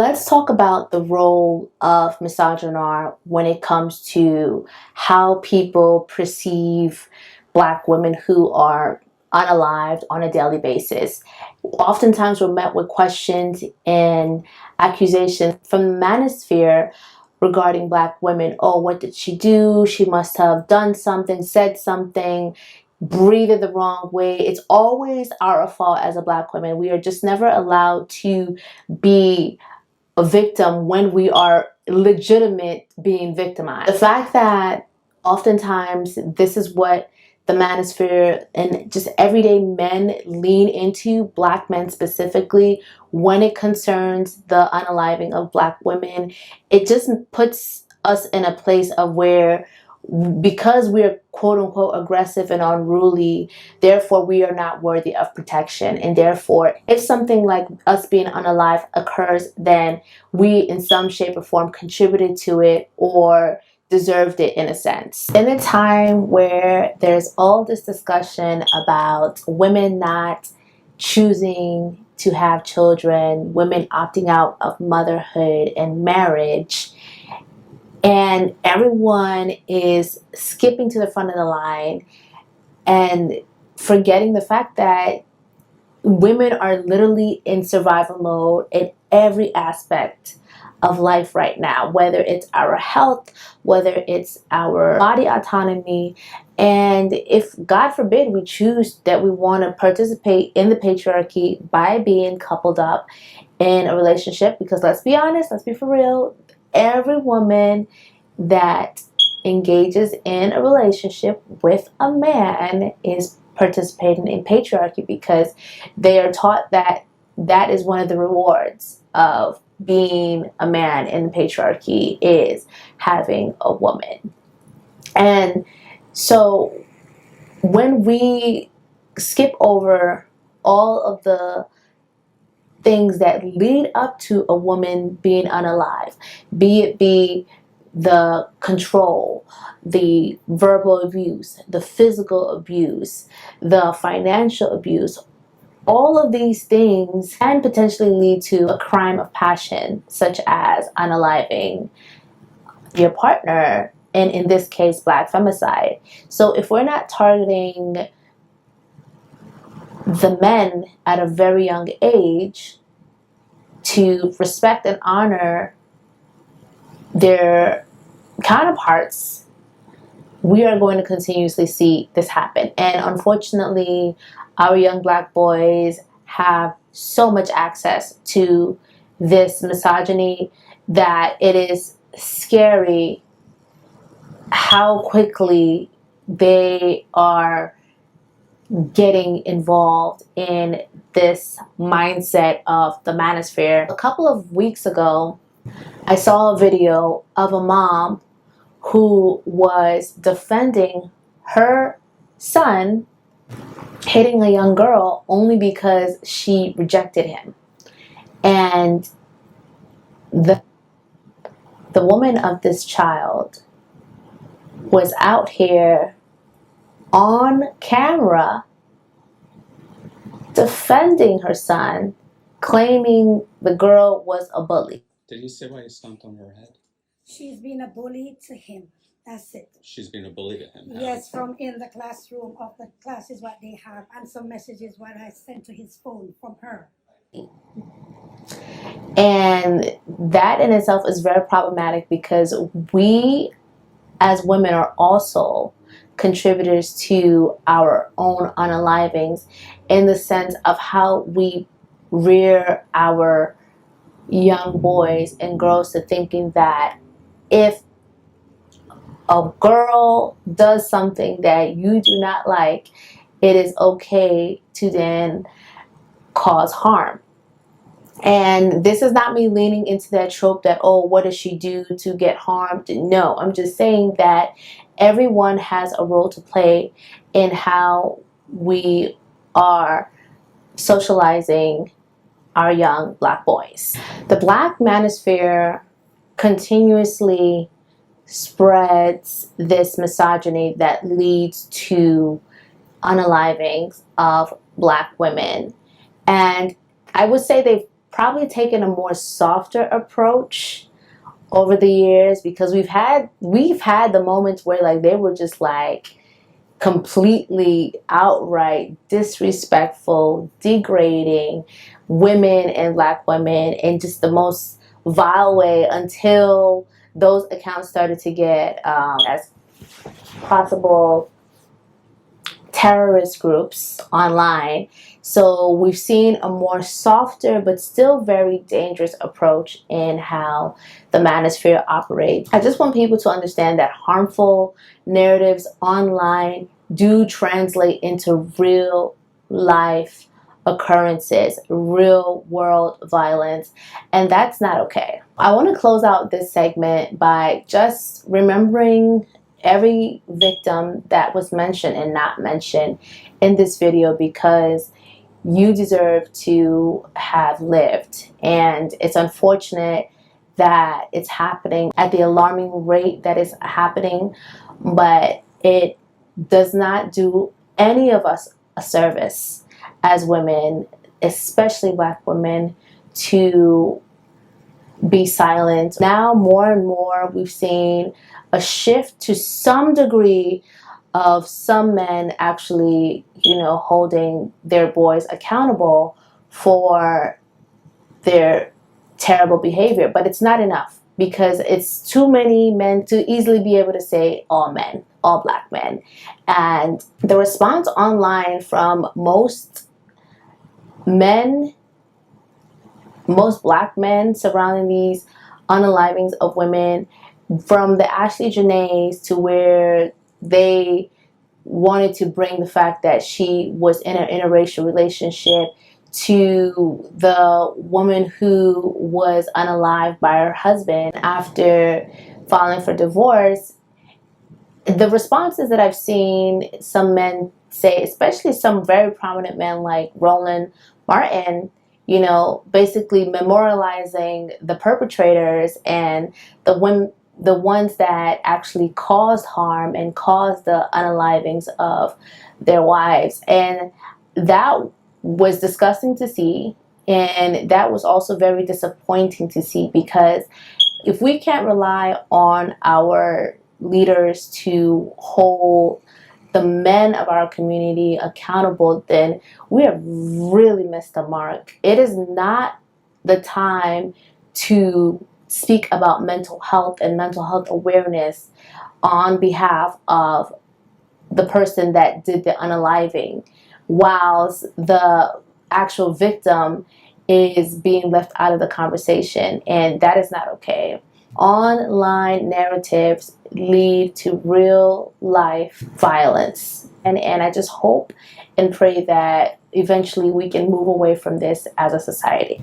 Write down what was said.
Let's talk about the role of misogynoir when it comes to how people perceive Black women who are unalived on a daily basis. Oftentimes we're met with questions and accusations from the Manosphere regarding Black women. Oh, what did she do? She must have done something, said something, breathed the wrong way. It's always our fault as a Black woman. We are just never allowed to be a victim when we are legitimate being victimized. The fact that oftentimes this is what the manosphere and just everyday men lean into, Black men specifically, when it concerns the unaliving of Black women, it just puts us in a place of where, because we're quote unquote aggressive and unruly, therefore we are not worthy of protection. And therefore, if something like us being unalive occurs, then we in some shape or form contributed to it or deserved it in a sense. In a time where there's all this discussion about women not choosing to have children, women opting out of motherhood and marriage, and everyone is skipping to the front of the line and forgetting the fact that women are literally in survival mode in every aspect of life right now, whether it's our health, whether it's our body autonomy. And if, God forbid, we choose that we want to participate in the patriarchy by being coupled up in a relationship, because let's be honest, let's be for real, every woman that engages in a relationship with a man is participating in patriarchy, because they are taught that that is one of the rewards of being a man in the patriarchy, is having a woman. And so when we skip over all of the things that lead up to a woman being unalive, be it the control, the verbal abuse, the physical abuse, the financial abuse, all of these things can potentially lead to a crime of passion, such as unaliving your partner, and in this case, Black femicide. So if we're not targeting the men at a very young age to respect and honor their counterparts, we are going to continuously see this happen. And unfortunately, our young Black boys have so much access to this misogyny that it is scary how quickly they are getting involved in this mindset of the manosphere. A couple of weeks ago, I saw a video of a mom who was defending her son hitting a young girl only because she rejected him. And the woman of this child was out here on camera defending her son, claiming the girl was a bully. Did he say why he stomped on her head? She's been a bully to him. That's it. She's been a bully to him. Yes, from in the classroom of the classes what they have, and some messages what I sent to his phone from her. And that in itself is very problematic, because we as women are also contributors to our own unalivings, in the sense of how we rear our young boys and girls to thinking that if a girl does something that you do not like, it is okay to then cause harm. And this is not me leaning into that trope that, oh, what does she do to get harmed? No, I'm just saying that everyone has a role to play in how we are socializing our young Black boys. The Black manosphere continuously spreads this misogyny that leads to unalivings of Black women. And I would say they've probably taken a more softer approach over the years, because we've had the moments where like they were just like completely outright disrespectful, degrading women and Black women in just the most vile way, until those accounts started to get as possible terrorist groups online. So we've seen a more softer but still very dangerous approach in how the Manosphere operates. I just want people to understand that harmful narratives online do translate into real life occurrences, real world violence, and that's not okay. I want to close out this segment by just remembering every victim that was mentioned and not mentioned in this video, because you deserve to have lived. And it's unfortunate that it's happening at the alarming rate that is happening, but it does not do any of us a service as women, especially Black women, to be silent. Now more and more we've seen a shift to some degree of some men actually, holding their boys accountable for their terrible behavior. But it's not enough, because it's too many men to easily be able to say all men, all Black men. And the response online from most men, most Black men surrounding these unalivings of women, from the Ashley Janae's, to where they wanted to bring the fact that she was in an interracial relationship, to the woman who was unalived by her husband after filing for divorce. The responses that I've seen some men say, especially some very prominent men like Roland Martin, basically memorializing the perpetrators and the ones that actually caused harm and caused the unalivings of their wives. And that was disgusting to see, and that was also very disappointing to see, because if we can't rely on our leaders to hold the men of our community accountable, then we have really missed the mark. It is not the time to speak about mental health and mental health awareness on behalf of the person that did the unaliving, whilst the actual victim is being left out of the conversation, and that is not okay. Online narratives lead to real life violence, and I just hope and pray that eventually we can move away from this as a society.